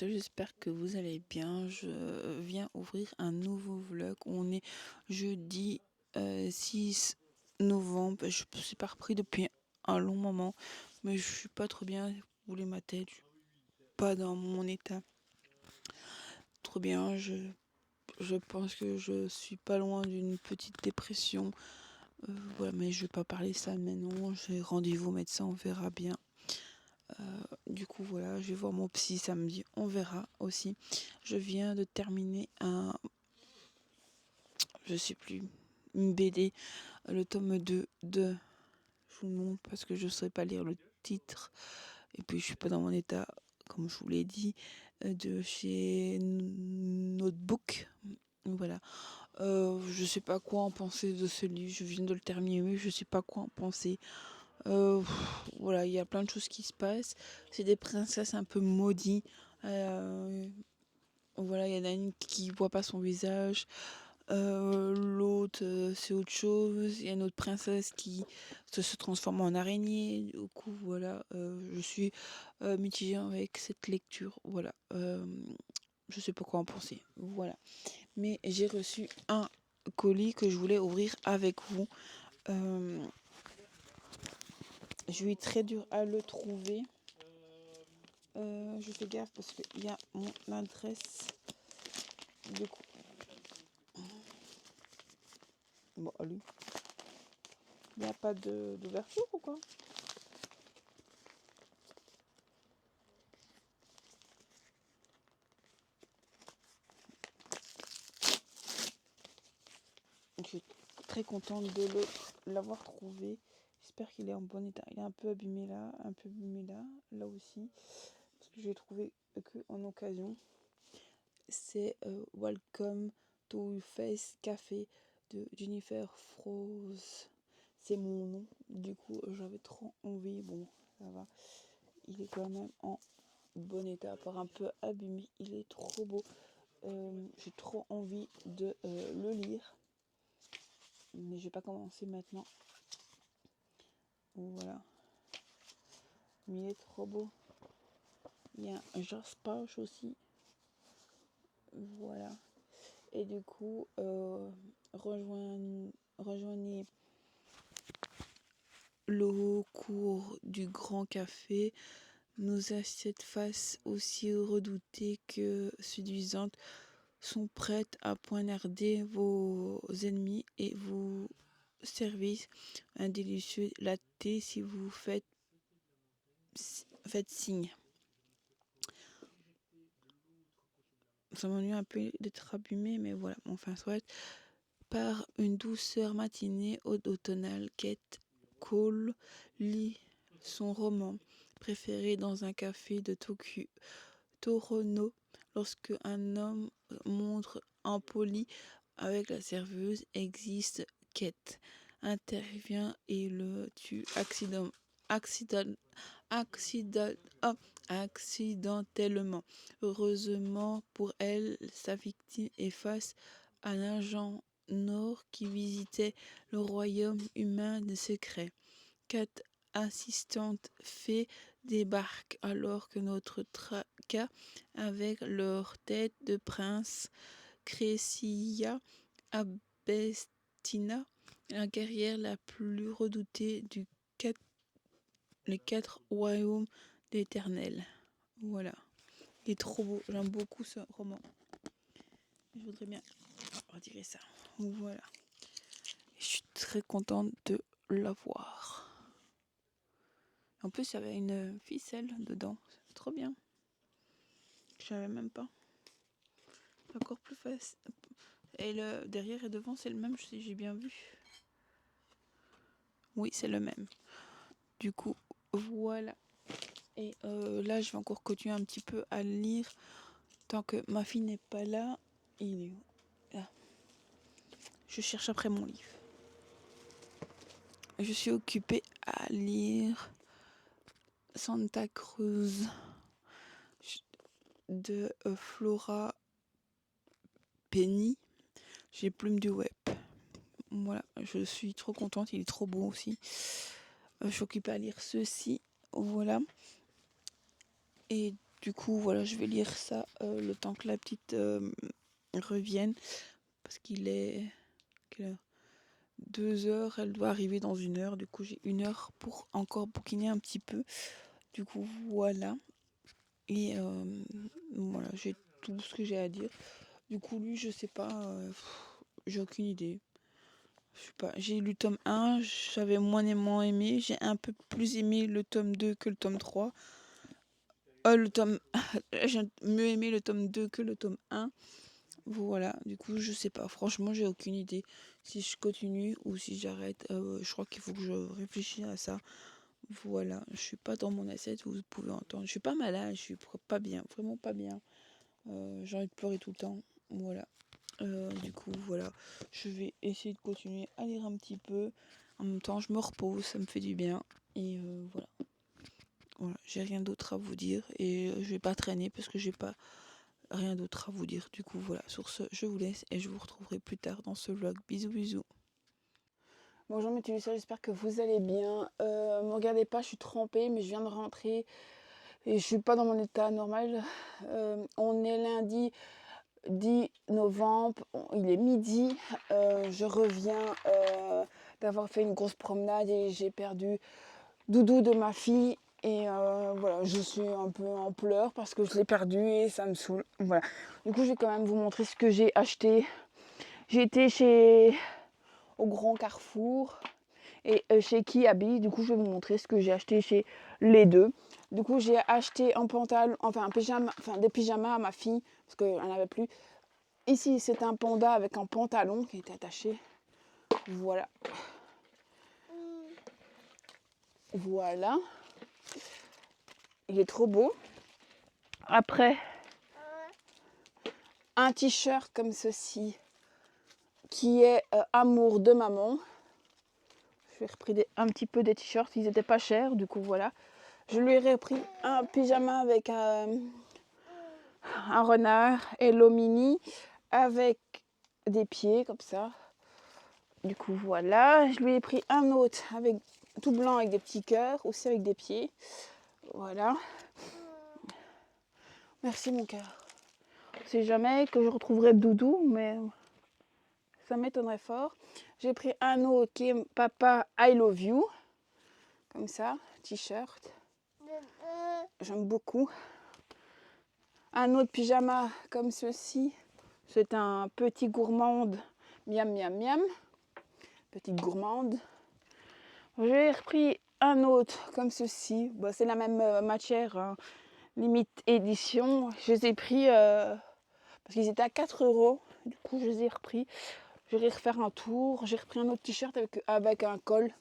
tous, j'espère que vous allez bien. Je viens ouvrir un nouveau vlog. On est jeudi 6 novembre. Je ne suis pas repris depuis un long moment, mais je suis pas trop bien. Vous voulez ma tête, je suis pas dans mon état trop bien. Je pense que je suis pas loin d'une petite dépression. Voilà, mais je vais pas parler ça maintenant. J'ai rendez-vous au médecin, on verra bien. Du coup, voilà, je vais voir mon psy samedi, on verra aussi. Je viens de terminer je sais plus, une BD, le tome 2 de, je vous le montre parce que je ne saurais pas lire le titre, et puis je suis pas dans mon état, comme je vous l'ai dit, de chez Notebook. Voilà. Je sais pas quoi en penser de ce livre, je viens de le terminer, mais je sais pas quoi en penser. Voilà, il y a plein de choses qui se passent. C'est des princesses un peu maudites. Voilà, il y en a une qui voit pas son visage. L'autre, c'est autre chose. Il y a une autre princesse qui se transforme en araignée. Du coup, voilà, je suis mitigée avec cette lecture. Voilà, je sais pas quoi en penser. Voilà. Mais j'ai reçu un colis que je voulais ouvrir avec vous. Je suis très dur à le trouver. Je fais gaffe parce qu'il y a mon adresse. Du coup, bon, allez. Il n'y a pas d'ouverture ou quoi? Je suis très contente de l'avoir trouvé. J'espère qu'il est en bon état. Il est un peu abîmé là, là aussi. Parce que je l'ai trouvé que en occasion. C'est Welcome to Face Café de Jennifer Froze. C'est mon nom. Du coup, j'avais trop envie. Bon, ça va. Il est quand même en bon état, à part un peu abîmé. Il est trop beau. J'ai trop envie de le lire. Mais je vais pas commencer maintenant. Voilà. Mais il est trop beau. Il y a un George Pouch aussi. Voilà. Et du coup, rejoignez le cours du Grand Café. Nos assiettes face aussi redoutées que séduisantes sont prêtes à poignarder vos ennemis et vous servir un délicieux latte si vous faites signe. Ça m'ennuie un peu d'être abîmé, mais voilà, enfin soit. Par une douceur matinée automnale, Kate Cole lit son roman préféré dans un café de Toronto lorsque un homme montre impoli avec la serveuse existe. Kate intervient et le tue accidentellement. Heureusement pour elle, sa victime est face à un agent Nord qui visitait le royaume humain de secret. Quatre assistantes fées débarquent alors que notre tracas avec leur tête de prince Cressilla Abestina, la guerrière la plus redoutée les quatre royaumes d'Éternel. Voilà. Il est trop beau. J'aime beaucoup ce roman. Je voudrais bien retirer ça. Voilà. Je suis très contente de l'avoir. En plus, il y avait une ficelle dedans. C'est trop bien. Je savais même pas. Encore plus facile. Et le derrière et devant, c'est le même, si j'ai bien vu. Oui, c'est le même. Du coup, voilà. Et là, je vais encore continuer un petit peu à lire. Tant que ma fille n'est pas là, il est où? Là. Je cherche après mon livre. Je suis occupée à lire Santa Cruz de Flora Penny. J'ai Plume du Web. Voilà, je suis trop contente, il est trop beau aussi. Je suis occupée à lire ceci. Voilà. Et Du coup, voilà, je vais lire ça le temps que la petite revienne. Parce qu'il est... Quelle heure 2 heures, elle doit arriver dans 1 heure. Du coup, j'ai 1 heure pour encore bouquiner un petit peu. Du coup, voilà. Et voilà, j'ai tout ce que j'ai à dire. Du coup, lui, je sais pas, j'ai aucune idée. Je sais pas, j'ai lu le tome 1, j'avais moins aimé. J'ai un peu plus aimé le tome 2 que le tome 3. J'ai mieux aimé le tome 2 que le tome 1. Voilà, du coup, je sais pas. Franchement, j'ai aucune idée si je continue ou si j'arrête. Je crois qu'il faut que je réfléchisse à ça. Voilà, je suis pas dans mon assiette, vous pouvez entendre. Je suis pas malade, je suis pas bien, vraiment pas bien. J'ai envie de pleurer tout le temps. Voilà. Du coup, voilà. Je vais essayer de continuer à lire un petit peu. En même temps, je me repose, ça me fait du bien. Et voilà. Voilà, j'ai rien d'autre à vous dire. Et je vais pas traîner parce que j'ai pas rien d'autre à vous dire. Du coup, voilà. Sur ce, je vous laisse et je vous retrouverai plus tard dans ce vlog. Bisous, bisous. Bonjour mes Télésol, j'espère que vous allez bien. Me regardez pas, je suis trempée, mais je viens de rentrer et je suis pas dans mon état normal. On est lundi 10 novembre, il est midi. Je reviens d'avoir fait une grosse promenade et j'ai perdu Doudou de ma fille. Et voilà, je suis un peu en pleurs parce que je l'ai perdu et ça me saoule. Voilà. Du coup, je vais quand même vous montrer ce que j'ai acheté. J'ai été au Grand Carrefour et chez Kiabi. Du coup, je vais vous montrer ce que j'ai acheté chez les deux. Du coup, j'ai acheté un pantalon, enfin un pyjama, enfin des pyjamas à ma fille parce qu'elle n'en avait plus. Ici, c'est un panda avec un pantalon qui est attaché. Voilà. Voilà. Il est trop beau. Après, un t-shirt comme ceci qui est Amour de maman. Je lui ai repris un petit peu des t-shirts. Ils n'étaient pas chers, du coup, voilà. Je lui ai repris un pyjama avec un renard Hello Mini avec des pieds comme ça. Du coup, voilà. Je lui ai pris un autre avec tout blanc avec des petits cœurs, aussi avec des pieds. Voilà. Merci mon cœur. Je sais jamais que je retrouverai Doudou, mais ça m'étonnerait fort. J'ai pris un autre qui est Papa I Love You. Comme ça, t-shirt. J'aime beaucoup. Un autre pyjama comme ceci. C'est un petit gourmande. Miam, miam, miam. Petite gourmande. J'ai repris un autre comme ceci. Bon, c'est la même matière, hein. Limite édition. Je les ai pris parce qu'ils étaient à 4 €. Du coup, je les ai repris. Je vais refaire un tour. J'ai repris un autre t-shirt avec un col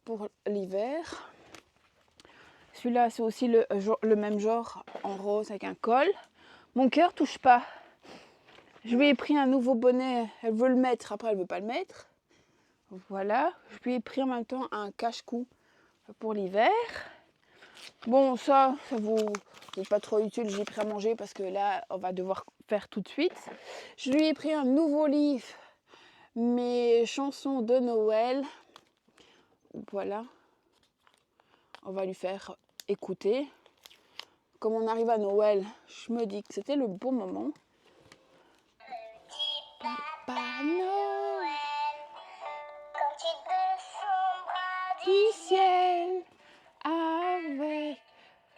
pour l'hiver. Celui-là, c'est aussi le même genre en rose avec un col. Mon cœur touche pas. Je lui ai pris un nouveau bonnet. Elle veut le mettre. Après, elle veut pas le mettre. Voilà. Je lui ai pris en même temps un cache-cou pour l'hiver. Bon, ça vous n'est pas trop utile. J'ai pris à manger parce que là, on va devoir faire tout de suite. Je lui ai pris un nouveau livre. Mes chansons de Noël. Voilà. On va lui faire écouter. Comme on arrive à Noël, je me dis que c'était le bon moment. Papa Noël, quand tu descendras du ciel avec...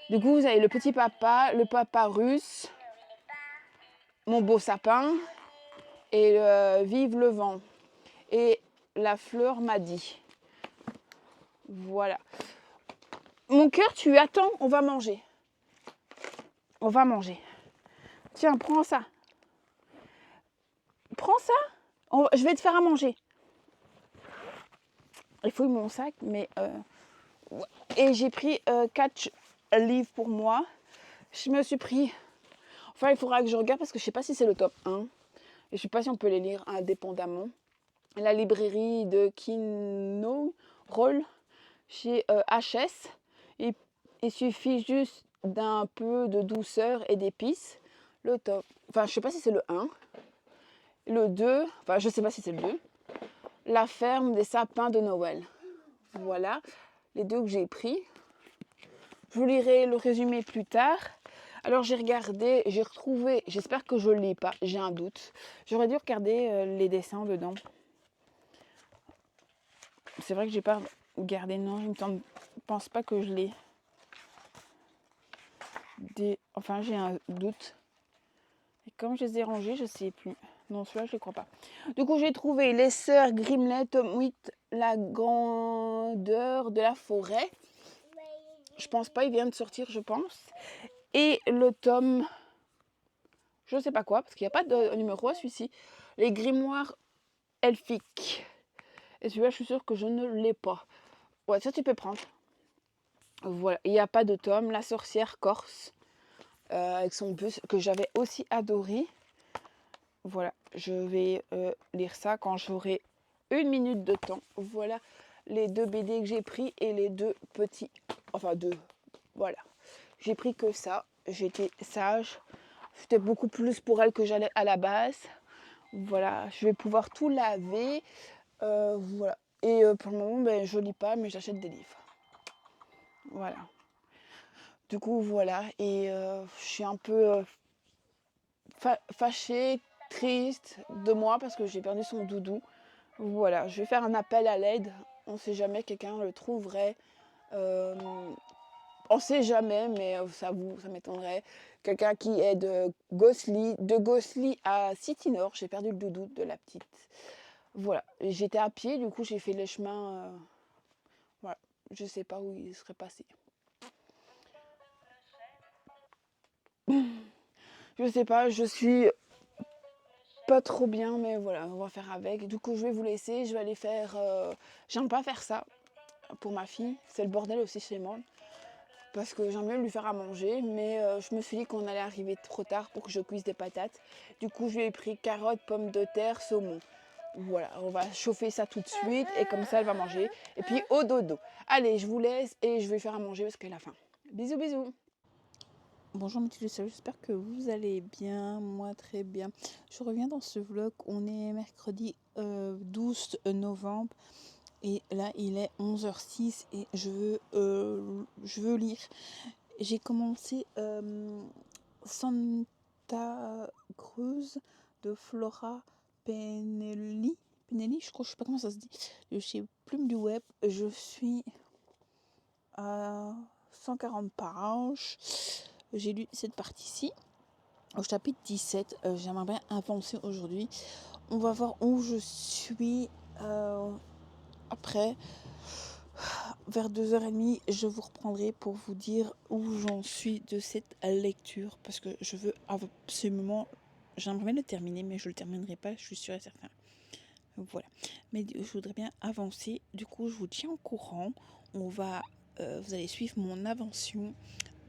Du coup, vous avez le petit papa, le papa russe, mon beau sapin et vive le vent. Et la fleur m'a dit. Voilà. Mon cœur, tu attends, on va manger. On va manger. Tiens, prends ça. Prends ça. Je vais te faire à manger. Il faut mon sac, mais... Et j'ai pris 4 livres pour moi. Je me suis pris... Enfin, il faudra que je regarde parce que je ne sais pas si c'est le top 1. Et je ne sais pas si on peut les lire indépendamment. La librairie de Kino Roll chez HS. Il suffit juste d'un peu de douceur et d'épices. Le top... Enfin, je ne sais pas si c'est le 1. Le 2... Enfin, je ne sais pas si c'est le 2. La ferme des sapins de Noël. Voilà. Les deux que j'ai pris. Je vous lirai le résumé plus tard. Alors j'ai regardé, j'ai retrouvé, j'espère que je ne l'ai pas, j'ai un doute. J'aurais dû regarder les dessins dedans. C'est vrai que j'ai pas regardé, non, je ne pense pas que je l'ai. Enfin, j'ai un doute. Et comme je les ai rangés, je ne sais plus. Non, celui-là, je ne les crois pas. Du coup, j'ai trouvé les sœurs Grimlet, tome 8, la grandeur de la forêt. Je pense pas, il vient de sortir, je pense. Et le tome, je ne sais pas quoi, parce qu'il n'y a pas de numéro à celui-ci. Les grimoires elfiques. Et celui-là, je suis sûre que je ne l'ai pas. Ouais, ça, tu peux prendre. Voilà, il n'y a pas de tome. La sorcière corse, avec son bus, que j'avais aussi adoré. Voilà, je vais lire ça quand j'aurai 1 minute de temps. Voilà les 2 BD que j'ai pris et les 2 petits. Enfin, 2. Voilà. J'ai pris que ça. J'étais sage. C'était beaucoup plus pour elle que j'allais à la base. Voilà, je vais pouvoir tout laver. Voilà. Et pour le moment, ben, je lis pas, mais j'achète des livres. Voilà. Du coup, voilà. Et je suis un peu fâchée, triste de moi parce que j'ai perdu son doudou. Voilà, je vais faire un appel à l'aide. On ne sait jamais, quelqu'un le trouverait. On ne sait jamais, mais ça m'étonnerait. Quelqu'un qui est de Gosselies à City Nord. J'ai perdu le doudou de la petite. Voilà, j'étais à pied, du coup j'ai fait le chemin. Voilà, je sais pas où il serait passé. Je sais pas, je suis pas trop bien, mais voilà, on va faire avec. Du coup, je vais vous laisser, je vais aller faire. J'aime pas faire ça pour ma fille, c'est le bordel aussi chez moi. Parce que j'aime bien lui faire à manger, mais je me suis dit qu'on allait arriver trop tard pour que je cuise des patates. Du coup, je lui ai pris carottes, pommes de terre, saumon. Voilà, on va chauffer ça tout de suite et comme ça, elle va manger. Et puis, au dodo. Allez, je vous laisse et je vais faire à manger parce qu'elle a faim. Bisous, bisous. Bonjour mes petits salut, j'espère que vous allez bien, moi très bien. Je reviens dans ce vlog, on est mercredi 12 novembre et là il est 11h06 et je veux lire. J'ai commencé Santa Cruz de Flora Penelli, je crois, je sais pas comment ça se dit, chez Plume du Web. Je suis à 140 pages. J'ai lu cette partie-ci. Au chapitre 17, j'aimerais bien avancer aujourd'hui. On va voir où je suis après. Vers 2h30, je vous reprendrai pour vous dire où j'en suis de cette lecture. Parce que je veux absolument... J'aimerais bien le terminer, mais je ne le terminerai pas, je suis sûre et certain. Voilà. Mais je voudrais bien avancer. Du coup, je vous tiens au courant. Vous allez suivre mon invention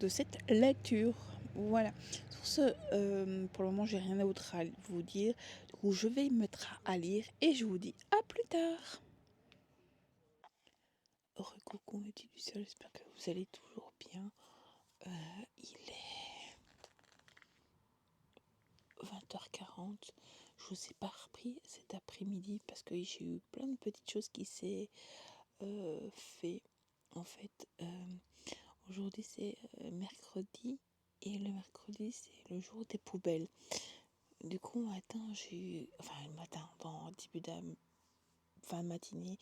de cette lecture. Voilà. Sur ce, pour le moment, j'ai rien d'autre à vous dire. Du coup, je vais me mettre à lire et je vous dis à plus tard. Coucou mes petits lucioles, j'espère que vous allez toujours bien. Il est 20h40. Je vous ai pas repris cet après-midi parce que j'ai eu plein de petites choses qui s'est fait. En fait, aujourd'hui c'est mercredi et le mercredi c'est le jour des poubelles. Du coup, le matin, dans début de fin de matinée,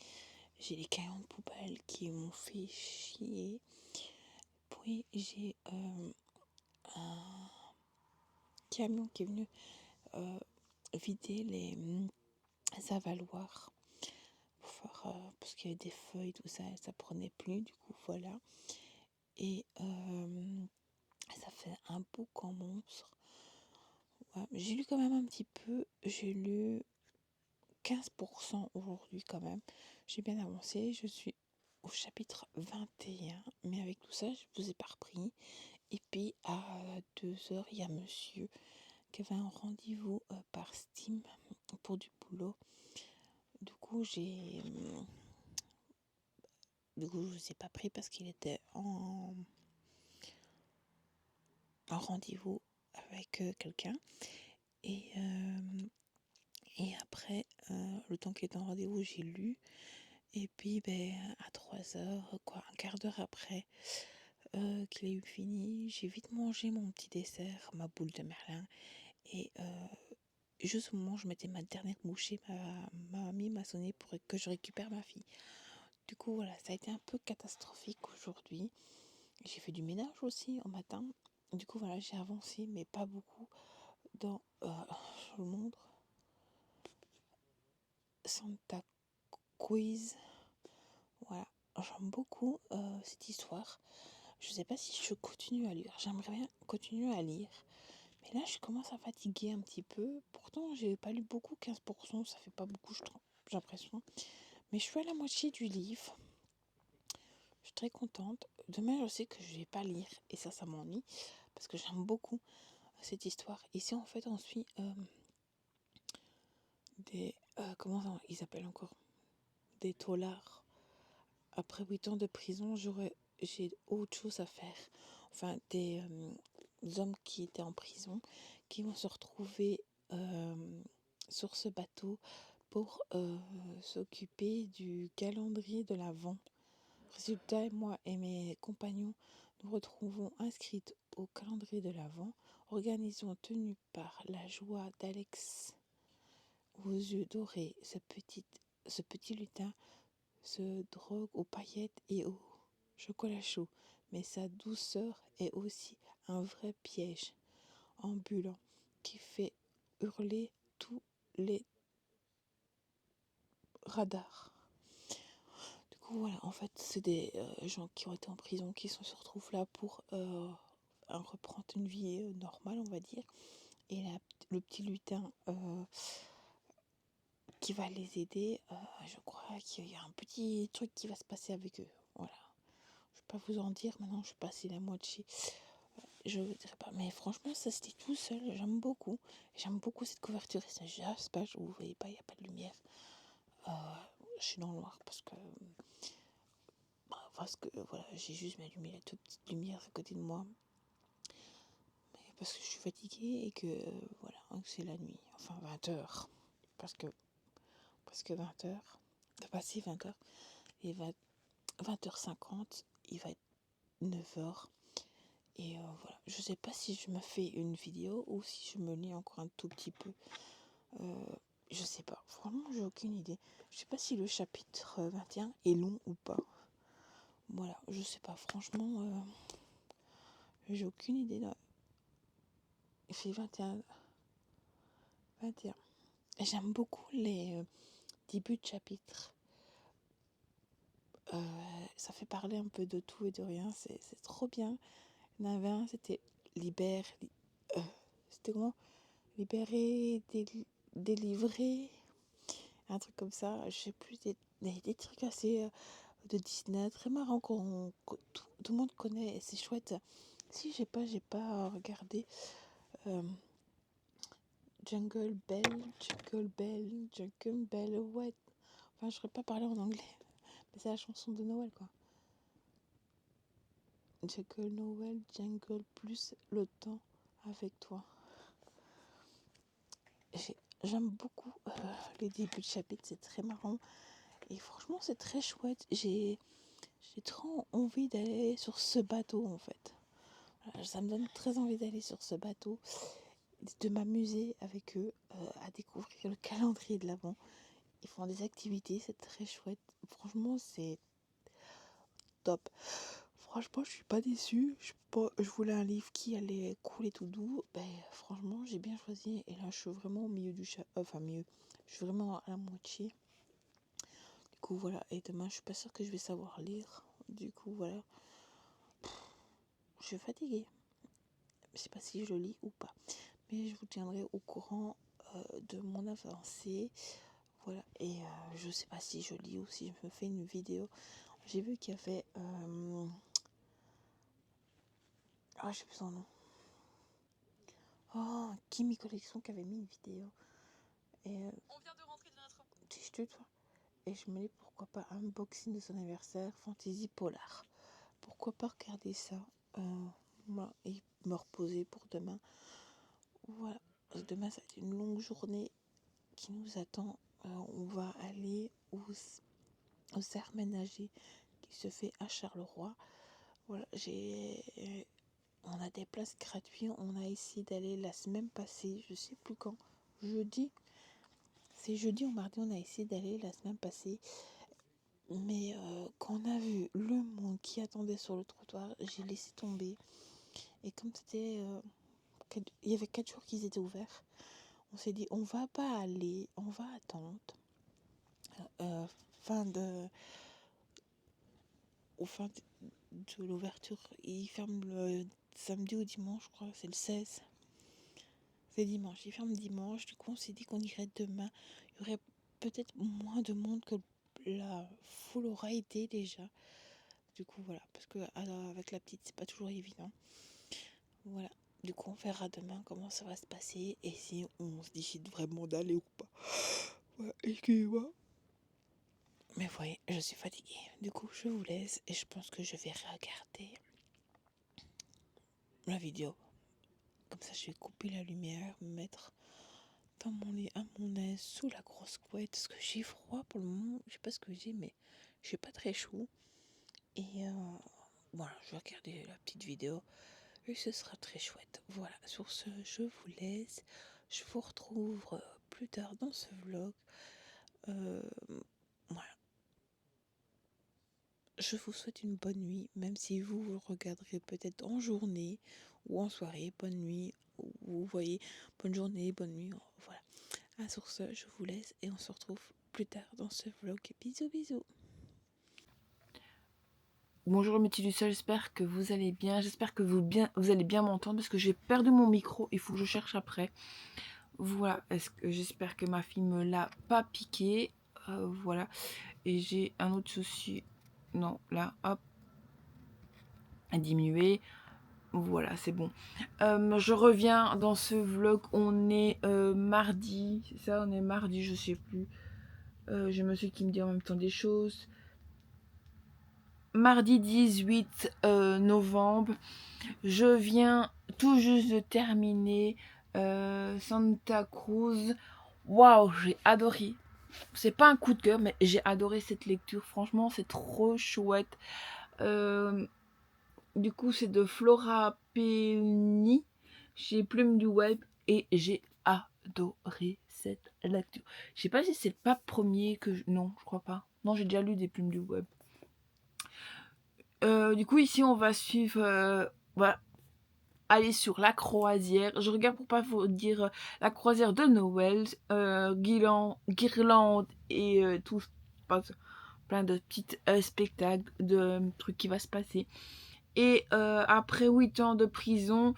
j'ai les camions de poubelle qui m'ont fait chier. Puis j'ai un camion qui est venu vider les avaloirs pour faire, parce qu'il y avait des feuilles, tout ça, ça prenait plus, du coup voilà. Et ça fait un boucan monstre. Ouais, j'ai lu quand même un petit peu, j'ai lu 15% aujourd'hui quand même. J'ai bien avancé, je suis au chapitre 21, mais avec tout ça, je ne vous ai pas repris. Et puis à 2h, il y a monsieur qui avait un rendez-vous par Steam pour du boulot. Du coup, je ne vous ai pas pris parce qu'il était en rendez-vous avec quelqu'un. Et après, le temps qu'il était en rendez-vous, j'ai lu. Et puis, à 3h, un quart d'heure après, qu'il ait eu fini, j'ai vite mangé mon petit dessert, ma boule de Merlin. Et juste au moment où je mettais ma dernière bouchée, ma mamie m'a sonné pour que je récupère ma fille. Du coup, voilà, ça a été un peu catastrophique aujourd'hui. J'ai fait du ménage aussi au matin. Du coup, voilà, j'ai avancé, mais pas beaucoup, dans sur le monde. Santa Quiz. Voilà, j'aime beaucoup cette histoire. Je sais pas si je continue à lire. J'aimerais bien continuer à lire. Mais là, je commence à fatiguer un petit peu. Pourtant, j'ai pas lu beaucoup, 15%, ça fait pas beaucoup, j'ai l'impression. Mais je suis à la moitié du livre. Je suis très contente. Demain, je sais que je vais pas lire. Et ça m'ennuie. Parce que j'aime beaucoup cette histoire. Ici, en fait, on suit des... comment ils appellent encore? Des taulards. Après 8 ans de prison, j'ai autre chose à faire. Enfin, des hommes qui étaient en prison, qui vont se retrouver sur ce bateau pour s'occuper du calendrier de l'Avent. Résultat, moi et mes compagnons nous retrouvons inscrites au calendrier de l'Avent, organisation tenue par la joie d'Alex aux yeux dorés. Ce petit lutin se drogue aux paillettes et au chocolat chaud, mais sa douceur est aussi un vrai piège ambulant qui fait hurler tous les radars. Du coup, voilà, en fait, c'est des gens qui ont été en prison qui se retrouvent là pour reprendre une vie normale, on va dire. Et le petit lutin qui va les aider, je crois qu'il y a un petit truc qui va se passer avec eux. Voilà. Je ne vais pas vous en dire, maintenant je suis passée la moitié. Je ne dirais pas, mais franchement, ça c'était tout seul. J'aime beaucoup. J'aime beaucoup cette couverture. Et ça, j'espère pas, vous voyez pas, il n'y a pas de lumière. Je suis dans le noir parce que voilà, j'ai juste allumé la toute petite lumière à côté de moi. Mais parce que je suis fatiguée et que voilà, c'est la nuit. Enfin 20h. Parce que 20h, de passer 20h et 20h50, il va être 9h. Et voilà, je sais pas si je me fais une vidéo ou si je me lis encore un tout petit peu. Je sais pas, franchement j'ai aucune idée. Je sais pas si le chapitre 21 est long ou pas. Voilà, je sais pas, franchement, j'ai aucune idée. Il fait 21. 21. J'aime beaucoup les débuts de chapitre. Ça fait parler un peu de tout et de rien, c'est trop bien. Il y en avait un, c'était c'était comment? Libérer, délivrer, un truc comme ça. Je sais plus, des trucs assez de Disney, très marrant tout le monde connaît et c'est chouette. Si j'ai pas regardé euh, Jungle Bell, ouais. Enfin, je saurais pas parler en anglais, mais c'est la chanson de Noël, quoi. Jungle Noël, Jungle plus le temps avec toi. J'aime beaucoup les débuts de chapitre, c'est très marrant. Et franchement, c'est très chouette. J'ai trop envie d'aller sur ce bateau, en fait. Voilà, ça me donne très envie d'aller sur ce bateau, de m'amuser avec eux, à découvrir le calendrier de l'Avent. Ils font des activités, c'est très chouette. Franchement, c'est top. Franchement, je suis pas déçue. Je voulais un livre qui allait couler tout doux. Ben, franchement, j'ai bien choisi. Et là, je suis vraiment au milieu du enfin, mieux. Je suis vraiment à la moitié. Du coup, voilà. Et demain, je suis pas sûre que je vais savoir lire. Du coup, voilà. Je suis fatiguée. Je sais pas si je lis ou pas. Mais je vous tiendrai au courant de mon avancée. Voilà. Et je sais pas si je lis ou si je me fais une vidéo. J'ai vu qu'il y avait... Ah, j'ai plus son nom. Oh, Kimi Collection qui avait mis une vidéo. Et on vient de rentrer de notre... Toi. Et je me dis pourquoi pas un unboxing de son anniversaire, fantasy polar. Pourquoi pas regarder ça voilà, et me reposer pour demain. Voilà. Demain, ça va être une longue journée qui nous attend. On va aller au cerf ménager qui se fait à Charleroi. Voilà, on a des places gratuites. On a essayé d'aller la semaine passée, je sais plus quand, jeudi. C'est jeudi ou mardi, on a essayé d'aller la semaine passée. Mais quand on a vu le monde qui attendait sur le trottoir, j'ai laissé tomber. Et comme il y avait 4 jours qu'ils étaient ouverts, on s'est dit, on va pas aller, on va attendre. Fin de, fin de l'ouverture, ils ferment le samedi ou dimanche, je crois, c'est le 16. C'est dimanche, ils ferment dimanche. Du coup, on s'est dit qu'on irait demain. Il y aurait peut-être moins de monde que la foule aura été déjà. Du coup, voilà, parce que avec la petite, c'est pas toujours évident. Voilà. Du coup, on verra demain comment ça va se passer et si on se décide vraiment d'aller ou pas. Voilà, excusez-moi. Mais vous voyez, je suis fatiguée. Du coup, je vous laisse et je pense que je vais regarder la vidéo. Comme ça, je vais couper la lumière, me mettre dans mon lit à mon aise, sous la grosse couette. Parce que j'ai froid pour le moment. Je sais pas ce que j'ai, mais je suis pas très chaud. Et voilà, je vais regarder la petite vidéo. Et ce sera très chouette. Voilà, sur ce, je vous laisse. Je vous retrouve plus tard dans ce vlog. Voilà. Je vous souhaite une bonne nuit, même si vous le regarderez peut-être en journée ou en soirée. Bonne nuit, ou vous voyez, bonne journée, bonne nuit. Voilà. Sur ce, je vous laisse et on se retrouve plus tard dans ce vlog. Bisous, bisous. Bonjour mes petits lucioles, j'espère que vous allez bien. J'espère que vous allez bien m'entendre parce que j'ai perdu mon micro. Il faut que je cherche après. Voilà, j'espère que ma fille me l'a pas piqué. Voilà. Et j'ai un autre souci. Non, là, hop. À diminuer. Voilà, c'est bon. Je reviens dans ce vlog. On est mardi. C'est ça, on est mardi, je sais plus. J'ai monsieur qui me dit en même temps des choses. Mardi 18 novembre. Je viens tout juste de terminer Santa Cruz. Waouh, j'ai adoré. C'est pas un coup de cœur, mais j'ai adoré cette lecture. Franchement, c'est trop chouette. Du coup, c'est de Flora Penny chez Plume du Web et j'ai adoré cette lecture. Je sais pas si c'est pas le premier que je... Non, je crois pas. Non, j'ai déjà lu des Plumes du Web. Du coup, ici, on va suivre... voilà. Aller sur la croisière. Je regarde pour pas vous dire la croisière de Noël. Guirlande et tout. Plein de petits spectacles, de trucs qui va se passer. Et après 8 ans de prison,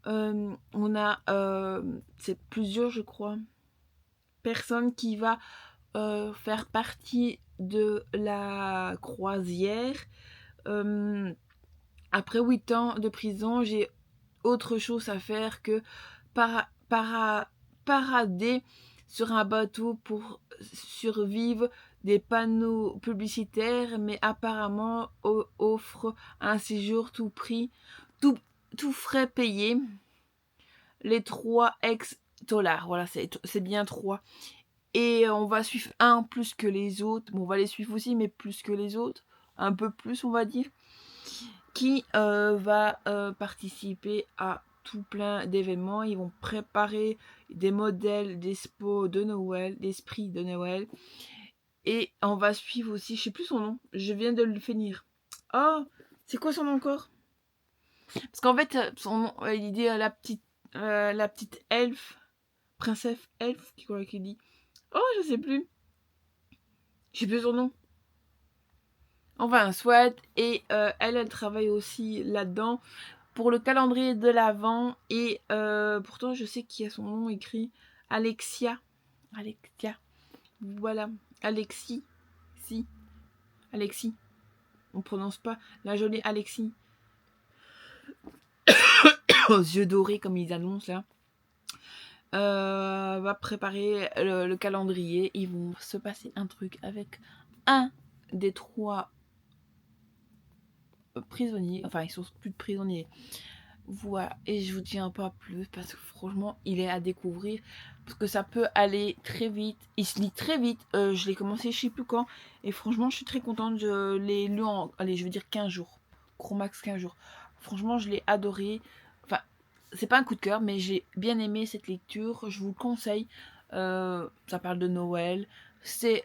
on a c'est plusieurs, je crois, personnes qui va faire partie de la croisière. Après 8 ans de prison, j'ai autre chose à faire que parader sur un bateau pour survivre des panneaux publicitaires, mais apparemment offre un séjour tout prix, tout frais payé, les 3 ex-dollars. Voilà, c'est bien 3. Et on va suivre un plus que les autres. Bon, on va les suivre aussi, mais plus que les autres. Un peu plus, on va dire. Qui va participer à tout plein d'événements. Ils vont préparer des modèles d'expo de Noël, d'esprit de Noël. Et on va suivre aussi, je sais plus son nom, je viens de le finir. Oh, c'est quoi son nom encore? Parce qu'en fait, son nom, il dit la petite elfe, princesse elfe, qui dit. Oh, je sais plus. Je sais plus son nom. Enfin, soit. Et elle travaille aussi là-dedans. Pour le calendrier de l'Avent et pourtant je sais qu'il y a son nom écrit Alexia, voilà, Alexis, si, Alexis, on prononce pas la jolie Alexis aux yeux dorés comme ils annoncent là, va préparer le calendrier. Ils vont se passer un truc avec un des 3 prisonniers, enfin ils sont plus de prisonniers. Voilà, et je vous tiens pas plus parce que franchement, il est à découvrir parce que ça peut aller très vite. Il se lit très vite. Je l'ai commencé je sais plus quand et franchement, je suis très contente. Je l'ai lu en, allez, je veux dire 15 jours. Chromax 15 jours. Franchement, je l'ai adoré. Enfin, c'est pas un coup de cœur, mais j'ai bien aimé cette lecture. Je vous le conseille. Ça parle de Noël. C'est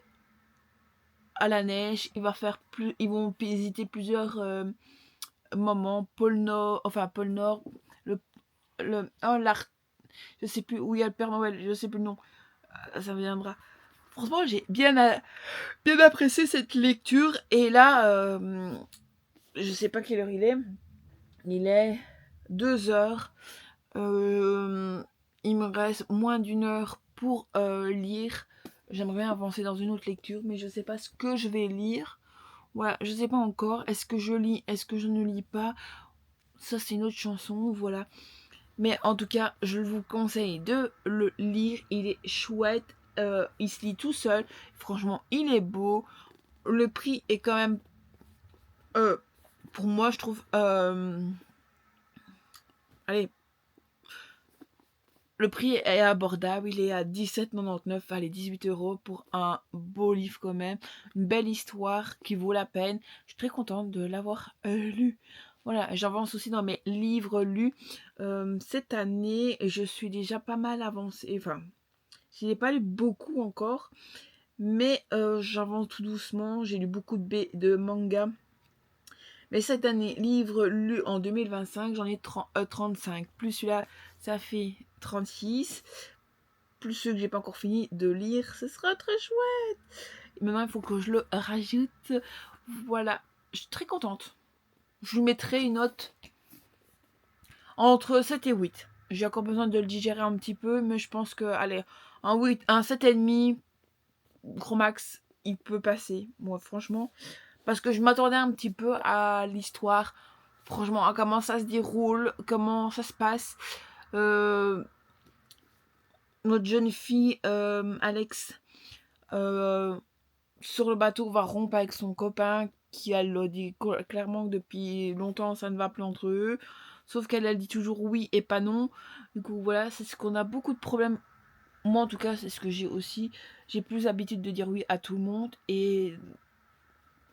à la neige. Ils vont visiter plusieurs moments. Pôle Nord, le, je sais plus où il y a le Père Noël. Je sais plus le nom. Ça viendra. Franchement, j'ai bien apprécié cette lecture. Et là, je sais pas quelle heure il est. Il est 2 heures. Il me reste moins d'une heure pour lire. J'aimerais bien avancer dans une autre lecture, mais je sais pas ce que je vais lire. Voilà, je sais pas encore. Est-ce que je lis, est-ce que je ne lis pas? Ça, c'est une autre chanson, voilà. Mais en tout cas, je vous conseille de le lire. Il est chouette. Il se lit tout seul. Franchement, il est beau. Le prix est quand même, pour moi, je trouve, allez, le prix est abordable. Il est à 17,99, allez, 18 € pour un beau livre quand même. Une belle histoire qui vaut la peine. Je suis très contente de l'avoir lu. Voilà, j'avance aussi dans mes livres lus. Cette année, je suis déjà pas mal avancée. Enfin, je n'ai pas lu beaucoup encore, mais j'avance tout doucement. J'ai lu beaucoup de mangas. Mais cette année, livre lu en 2025, j'en ai 35. Plus celui-là, ça fait 36. Plus ceux que j'ai pas encore fini de lire, ce sera très chouette. Et maintenant, il faut que je le rajoute. Voilà, je suis très contente. Je lui mettrai une note entre 7 et 8. J'ai encore besoin de le digérer un petit peu, mais je pense que, allez, un 8, un 7,5, gros max, il peut passer. Moi, franchement, parce que je m'attendais un petit peu à l'histoire. Franchement, à comment ça se déroule, comment ça se passe. Notre jeune fille, Alex, sur le bateau, va rompre avec son copain qui, elle le dit clairement que depuis longtemps, ça ne va plus entre eux. Sauf qu'elle, elle dit toujours oui et pas non. Du coup, voilà, c'est ce qu'on a beaucoup de problèmes. Moi, en tout cas, c'est ce que j'ai aussi. J'ai plus l'habitude de dire oui à tout le monde. Et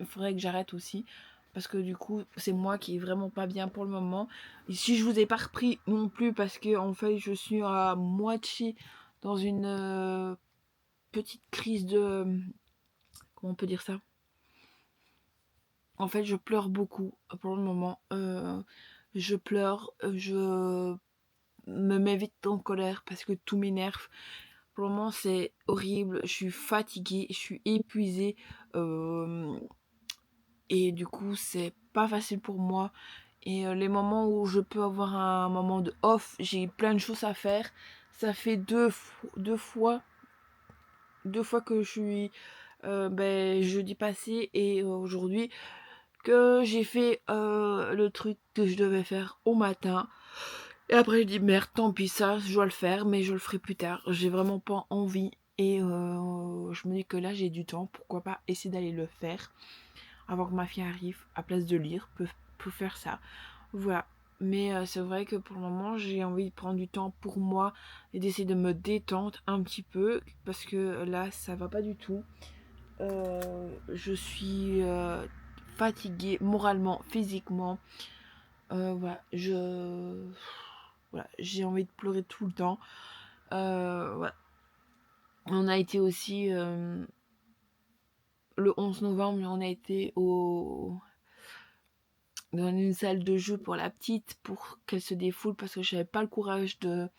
il faudrait que j'arrête aussi. Parce que du coup, c'est moi qui est vraiment pas bien pour le moment. Et si je vous ai pas repris non plus, parce que en fait, je suis à moitié dans une petite crise de... Comment on peut dire ça? En fait, je pleure beaucoup pour le moment. Je pleure, je me mets vite en colère parce que tout m'énerve. Pour le moment, c'est horrible. Je suis fatiguée, je suis épuisée. Et du coup, c'est pas facile pour moi. Et les moments où je peux avoir un moment de off, j'ai plein de choses à faire. Ça fait deux fois que je suis jeudi passé et aujourd'hui que j'ai fait le truc que je devais faire au matin. Et après, je dis merde, tant pis, ça, je dois le faire, mais je le ferai plus tard. J'ai vraiment pas envie. Et je me dis que là, j'ai du temps. Pourquoi pas essayer d'aller le faire avant que ma fille arrive, à place de lire, peut faire ça. Voilà. Mais c'est vrai que pour le moment, j'ai envie de prendre du temps pour moi et d'essayer de me détendre un petit peu. Parce que là, ça va pas du tout. Je suis fatiguée moralement, physiquement. Voilà, j'ai envie de pleurer tout le temps. Voilà. On a été aussi le 11 novembre, on a été dans une salle de jeu pour la petite pour qu'elle se défoule parce que je n'avais pas le courage de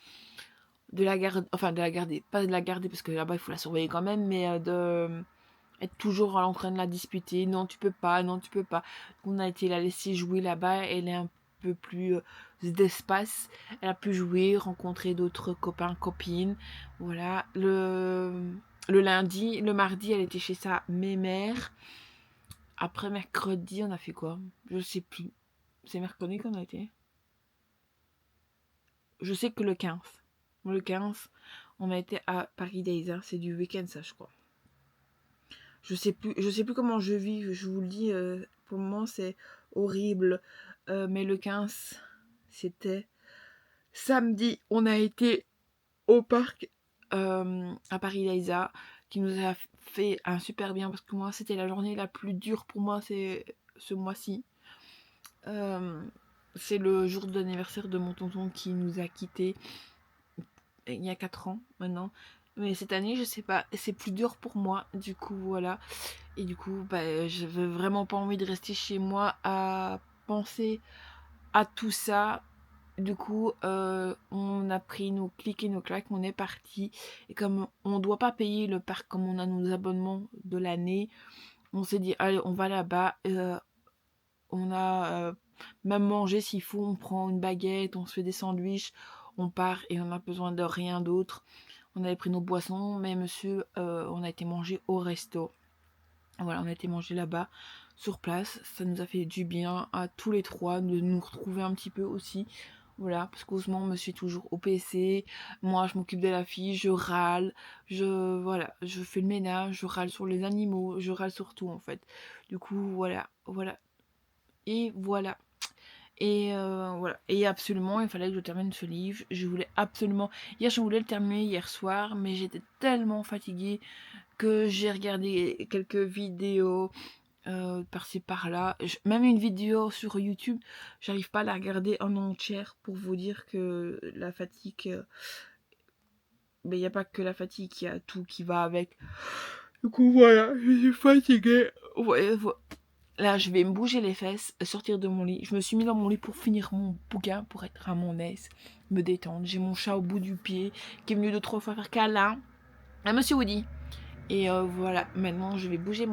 la garder, enfin de la garder, pas de la garder parce que là-bas il faut la surveiller quand même, mais de être toujours en train de la disputer. Non, tu peux pas, non, tu peux pas. On a été la laisser jouer là-bas. Elle est un peu plus d'espace. Elle a pu jouer, rencontrer d'autres copains, copines. Voilà. Le lundi, le mardi, elle était chez sa mère. Après mercredi, on a fait quoi? Je sais plus. C'est mercredi qu'on a été. Je sais que le 15. Le 15, on a été à Paris Days. Hein. C'est du week-end, ça, je crois. Je sais plus comment je vis, je vous le dis, pour le moment c'est horrible. Mais le 15, c'était samedi, on a été au parc à Paris Liza, qui nous a fait un super bien parce que moi c'était la journée la plus dure pour moi, c'est ce mois-ci. C'est le jour d'anniversaire de mon tonton qui nous a quittés il y a 4 ans maintenant. Mais cette année, je sais pas, c'est plus dur pour moi. Du coup, voilà. Et du coup, j'avais vraiment pas envie de rester chez moi à penser à tout ça. Du coup, on a pris nos clics et nos claques, on est parti. Et comme on doit pas payer le parc, comme on a nos abonnements de l'année, on s'est dit, allez, on va là-bas. On a même mangé s'il faut, on prend une baguette, on se fait des sandwichs, on part et on a besoin de rien d'autre. On avait pris nos boissons, mais monsieur, on a été manger au resto. Voilà, on a été manger là-bas, sur place. Ça nous a fait du bien à tous les trois de nous retrouver un petit peu aussi. Voilà, parce qu'heureusement, monsieur est toujours au PC. Moi, je m'occupe de la fille, je râle, voilà, je fais le ménage, je râle sur les animaux, je râle sur tout en fait. Du coup, voilà, voilà. Et voilà. Et voilà. Et absolument, il fallait que je termine ce livre. Je voulais absolument. Hier, je voulais le terminer hier soir, mais j'étais tellement fatiguée que j'ai regardé quelques vidéos par-ci par-là. Même une vidéo sur YouTube, j'arrive pas à la regarder en entière pour vous dire que la fatigue. Mais il n'y a pas que la fatigue, il y a tout qui va avec. Du coup, voilà, je suis fatiguée. Ouais, là, je vais me bouger les fesses, sortir de mon lit. Je me suis mis dans mon lit pour finir mon bouquin, pour être à mon aise, me détendre. J'ai mon chat au bout du pied qui est venu 2-3 fois faire câlin à Monsieur Woody. Et voilà, maintenant je vais bouger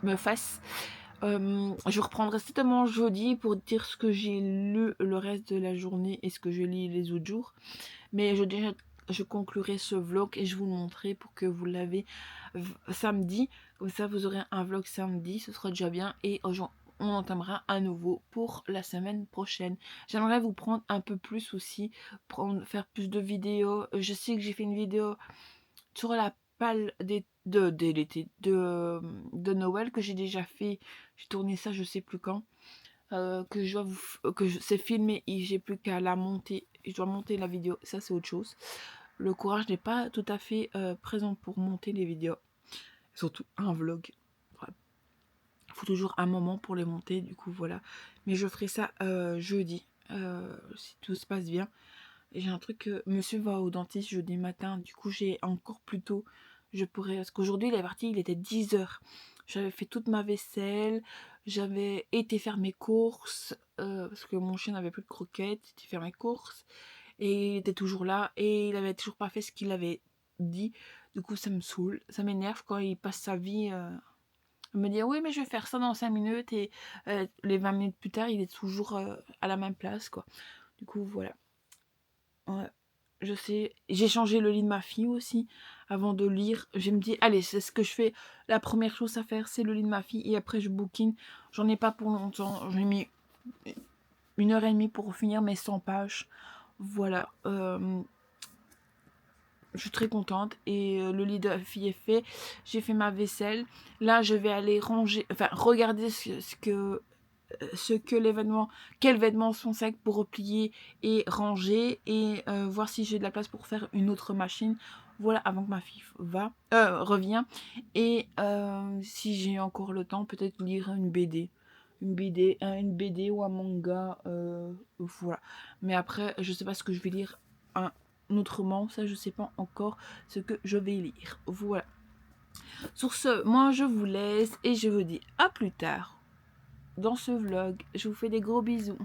mes fesses. Je reprendrai certainement jeudi pour dire ce que j'ai lu le reste de la journée et ce que je lis les autres jours. Mais je conclurai ce vlog et je vous le montrerai pour que vous l'avez samedi. Comme ça, vous aurez un vlog samedi, ce sera déjà bien. Et on entamera à nouveau pour la semaine prochaine. J'aimerais vous prendre un peu plus aussi, faire plus de vidéos. Je sais que j'ai fait une vidéo sur la palle de Noël que j'ai déjà fait. J'ai tourné ça, je sais plus quand. Que je dois c'est filmé et j'ai plus qu'à la monter. Je dois monter la vidéo, ça c'est autre chose. Le courage n'est pas tout à fait présent pour monter les vidéos, surtout un vlog. Il faut toujours un moment pour les monter, du coup voilà. Mais je ferai ça jeudi, si tout se passe bien. Et j'ai un truc que monsieur va au dentiste jeudi matin, du coup j'ai encore plus tôt. Je pourrais, parce qu'aujourd'hui il est parti, il était 10h. J'avais fait toute ma vaisselle, j'avais été faire mes courses, parce que mon chien n'avait plus de croquettes, j'ai été faire mes courses, et il était toujours là, et il avait toujours pas fait ce qu'il avait dit. Du coup ça me saoule, ça m'énerve quand il passe sa vie à me dire oui mais je vais faire ça dans 5 minutes, et les 20 minutes plus tard il est toujours à la même place quoi. Du coup voilà. Ouais, je sais. J'ai changé le lit de ma fille aussi. Avant de lire, je me dis, allez, c'est ce que je fais. La première chose à faire, c'est le lit de ma fille. Et après, je bouquine. J'en ai pas pour longtemps. J'ai mis 1h30 pour finir mes 100 pages. Voilà. Je suis très contente. Et le lit de la fille est fait. J'ai fait ma vaisselle. Là, je vais aller ranger, enfin, regarder quels vêtements sont secs pour replier et ranger, et voir si j'ai de la place pour faire une autre machine. Voilà, avant que ma fille revient. Et si j'ai encore le temps, peut-être lire une BD. Une BD ou un manga. Voilà. Mais après, je sais pas ce que je vais lire autrement. Ça, je sais pas encore ce que je vais lire. Voilà. Sur ce, moi, je vous laisse et je vous dis à plus tard dans ce vlog. Je vous fais des gros bisous.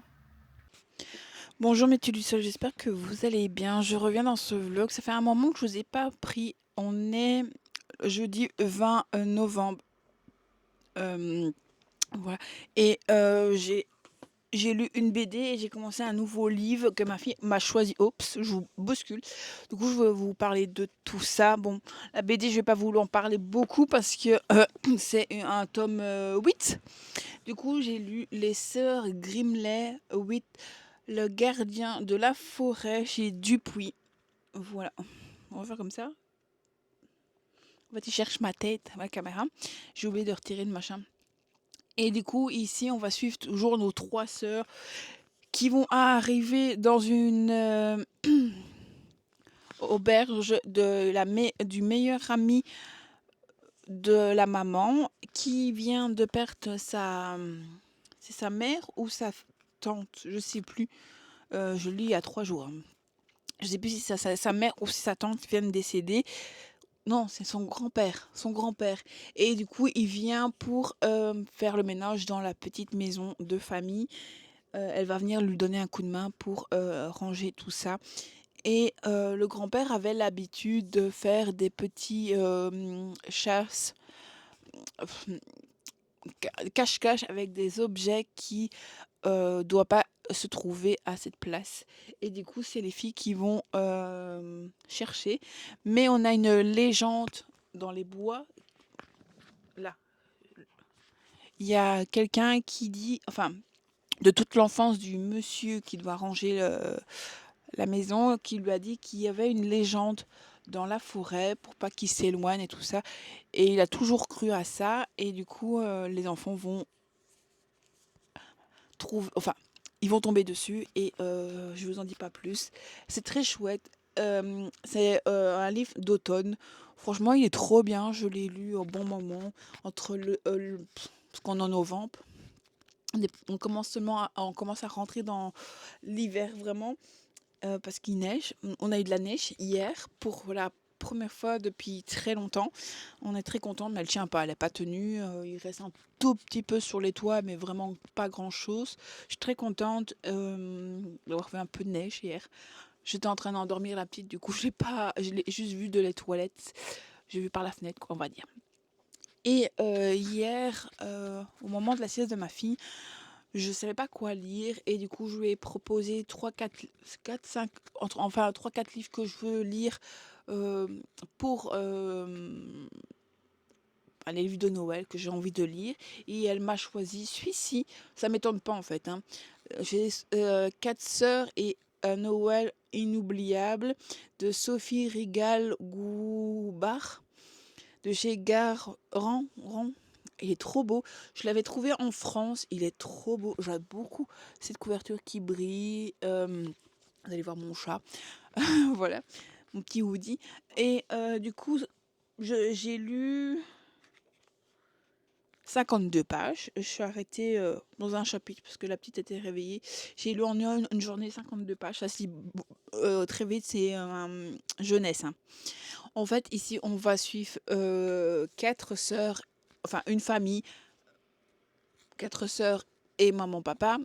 Bonjour mes Tulusol, j'espère que vous allez bien. Je reviens dans ce vlog. Ça fait un moment que je vous ai pas pris. On est jeudi 20 novembre. Voilà. Et j'ai lu une BD et j'ai commencé un nouveau livre que ma fille m'a choisi. Oups, je vous bouscule. Du coup, je vais vous parler de tout ça. Bon, la BD, je vais pas vous en parler beaucoup parce que c'est un tome 8. Du coup, j'ai lu Les Sœurs Grimley 8, Le gardien de la forêt chez Dupuis. Voilà, on va faire comme ça. En fait, il cherche ma tête, ma caméra. J'ai oublié de retirer le machin. Et du coup, ici, on va suivre toujours nos 3 sœurs qui vont arriver dans une auberge du meilleur ami de la maman qui vient de perdre c'est sa mère ou sa tante, je sais plus. Je lis il y a 3 jours, hein. Je sais plus si sa mère ou si sa tante vient de décéder. Non, c'est son grand-père, son grand-père. Et du coup, il vient pour faire le ménage dans la petite maison de famille. Elle va venir lui donner un coup de main pour ranger tout ça. Et le grand-père avait l'habitude de faire des petits chasses, cache-cache avec des objets qui doit pas se trouver à cette place. Et du coup, c'est les filles qui vont chercher. Mais on a une légende dans les bois. Là, il y a quelqu'un qui dit, enfin, de toute l'enfance du monsieur qui doit ranger la maison, qui lui a dit qu'il y avait une légende dans la forêt pour pas qu'il s'éloigne et tout ça. Et il a toujours cru à ça. Et du coup, les enfants vont enfin, ils vont tomber dessus et je vous en dis pas plus. C'est très chouette. C'est un livre d'automne. Franchement, il est trop bien. Je l'ai lu au bon moment entre parce qu'on est en novembre. On commence à rentrer dans l'hiver vraiment parce qu'il neige. On a eu de la neige hier pour la première fois depuis très longtemps. On est très contente, mais elle tient pas, elle n'est pas tenue. Il reste un tout petit peu sur les toits, mais vraiment pas grand-chose. Je suis très contente d'avoir fait un peu de neige hier. J'étais en train d'endormir la petite, du coup je l'ai juste vu de les toilettes. J'ai vu par la fenêtre, quoi, on va dire. Et hier, au moment de la sieste de ma fille, je savais pas quoi lire et du coup je lui ai proposé 3, 4, 5, enfin 3, 4 livres que je veux lire euh, pour les livres de Noël que j'ai envie de lire et elle m'a choisi celui-ci. Ça m'étonne pas en fait, hein. J'ai 4 sœurs et un Noël inoubliable de Sophie Rigal-Goubard de chez Garand. Il est trop beau. Je l'avais trouvé en France. Il est trop beau. J'aime beaucoup cette couverture qui brille. Vous allez voir mon chat. Voilà, mon petit Woody. Et du coup, j'ai lu 52 pages. Je suis arrêtée dans un chapitre parce que la petite était réveillée. J'ai lu en une journée 52 pages. Ça se lit très vite. C'est jeunesse, hein. En fait, ici, on va suivre 4 sœurs, enfin une famille, 4 sœurs et maman, papa,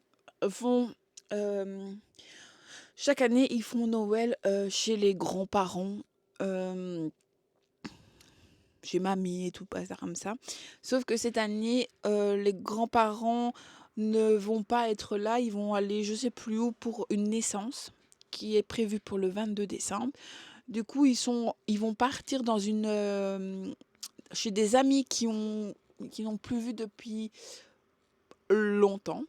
vont... euh, chaque année, ils font Noël chez les grands-parents, euh, chez mamie et tout, pas ça comme ça. Sauf que cette année, les grands-parents ne vont pas être là, ils vont aller je sais plus où pour une naissance qui est prévue pour le 22 décembre. Du coup, ils vont partir dans chez des amis qui n'ont plus vu depuis longtemps.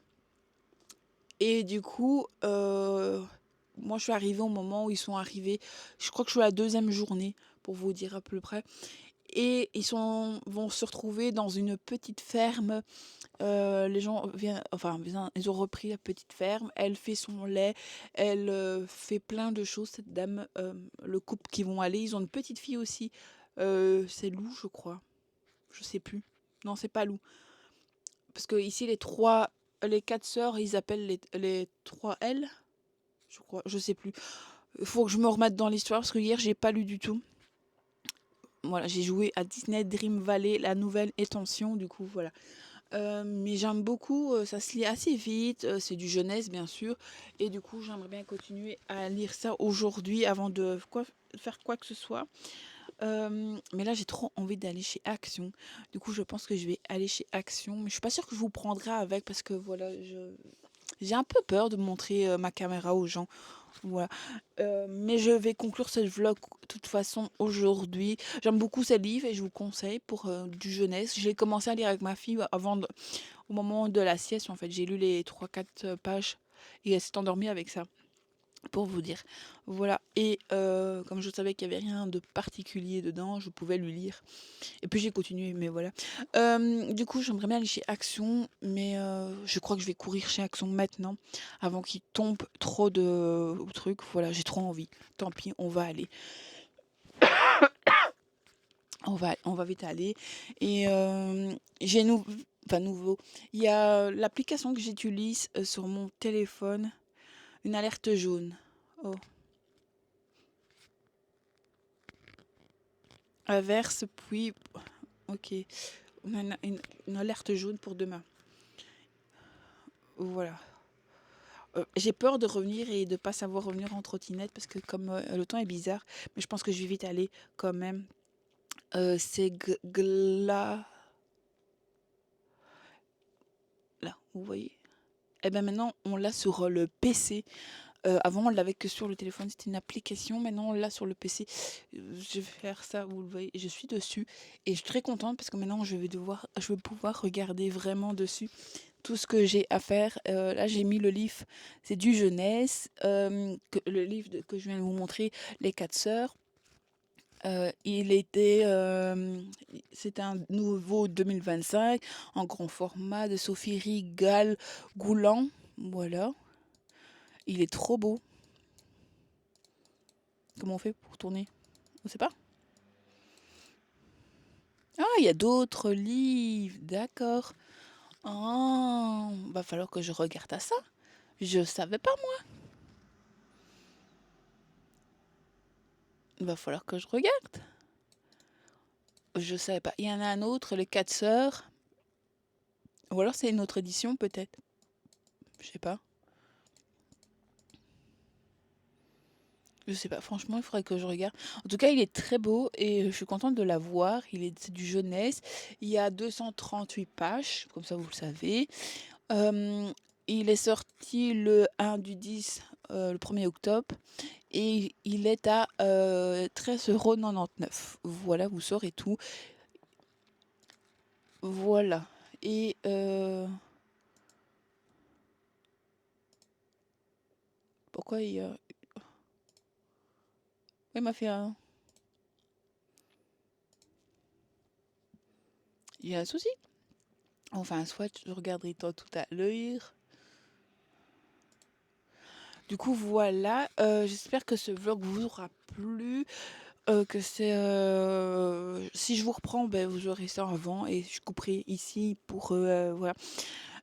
Et du coup, moi, je suis arrivée au moment où ils sont arrivés. Je crois que je suis à la 2e journée, pour vous dire à peu près. Et vont se retrouver dans une petite ferme. Les gens ils ont repris la petite ferme. Elle fait son lait. Elle fait plein de choses, cette dame. Le couple qui vont aller. Ils ont une petite fille aussi. C'est Lou, je crois. Je sais plus. Non, c'est pas Lou. Parce que ici, les 4 sœurs, ils appellent les 3 L. Je crois, je sais plus. Il faut que je me remette dans l'histoire parce que hier, j'ai pas lu du tout. Voilà, j'ai joué à Disney Dream Valley, la nouvelle extension, du coup, voilà. Mais j'aime beaucoup, ça se lit assez vite, c'est du jeunesse, bien sûr. Et du coup, j'aimerais bien continuer à lire ça aujourd'hui avant de faire quoi que ce soit. Mais là, j'ai trop envie d'aller chez Action. Du coup, je pense que je vais aller chez Action. Mais je suis pas sûre que je vous prendrai avec parce que voilà, j'ai un peu peur de montrer ma caméra aux gens. Voilà. Mais je vais conclure ce vlog de toute façon aujourd'hui. J'aime beaucoup ces livres et je vous conseille pour du jeunesse. Je l'ai commencé à lire avec ma fille au moment de la sieste. En fait, j'ai lu les 3, 4 pages et elle s'est endormie avec ça. Pour vous dire. Voilà. Et comme je savais qu'il n'y avait rien de particulier dedans, je pouvais lui lire. Et puis j'ai continué, mais voilà. Du coup, j'aimerais bien aller chez Action, mais je crois que je vais courir chez Action maintenant, avant qu'il tombe trop de trucs. Voilà, j'ai trop envie. Tant pis, on va aller. On va vite aller. Et j'ai enfin nouveau. Il y a l'application que j'utilise sur mon téléphone, une alerte jaune. Oh, averse, puis ok, on a une alerte jaune pour demain. Voilà. J'ai peur de revenir et de pas savoir revenir en trottinette parce que comme le temps est bizarre, mais je pense que je vais vite aller quand même. C'est là, vous voyez. Et ben maintenant on l'a sur le PC. Avant on l'avait que sur le téléphone, c'était une application. Maintenant on l'a sur le PC. Je vais faire ça, vous le voyez. Je suis dessus et je suis très contente parce que maintenant je vais pouvoir regarder vraiment dessus tout ce que j'ai à faire. Là, j'ai mis le livre, c'est du jeunesse, le livre que je viens de vous montrer, Les Quatre Sœurs. C'est un nouveau 2025 en grand format de Sophie Rigal Goulan. Voilà, il est trop beau. Comment on fait pour tourner? On sait pas. Ah, il y a d'autres livres, d'accord. Oh, va falloir que je regarde à ça. Je savais pas. Il va falloir que je regarde. Je savais pas. Il y en a un autre, Les Quatre Sœurs. Ou alors c'est une autre édition peut-être. Je sais pas. Je sais pas. Franchement, il faudrait que je regarde. En tout cas, il est très beau et je suis contente de l'avoir. C'est du jeunesse. Il y a 238 pages, comme ça vous le savez. Euh, il est sorti le 1 du 10, le 1er octobre. Et il est à 13,99 €. Voilà, vous saurez tout. Voilà. Et pourquoi il m'a fait un... Il y a un souci. Enfin, soit je regarderai toi tout à l'heure. Du coup, voilà. J'espère que ce vlog vous aura plu. Si je vous reprends, ben, vous aurez ça avant et je couperai ici pour... voilà.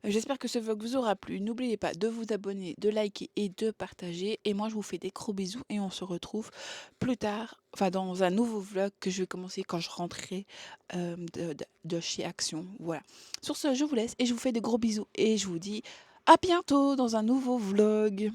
J'espère que ce vlog vous aura plu. N'oubliez pas de vous abonner, de liker et de partager. Et moi, je vous fais des gros bisous et on se retrouve plus tard, enfin dans un nouveau vlog que je vais commencer quand je rentrerai de chez Action. Voilà. Sur ce, je vous laisse et je vous fais des gros bisous et je vous dis à bientôt dans un nouveau vlog.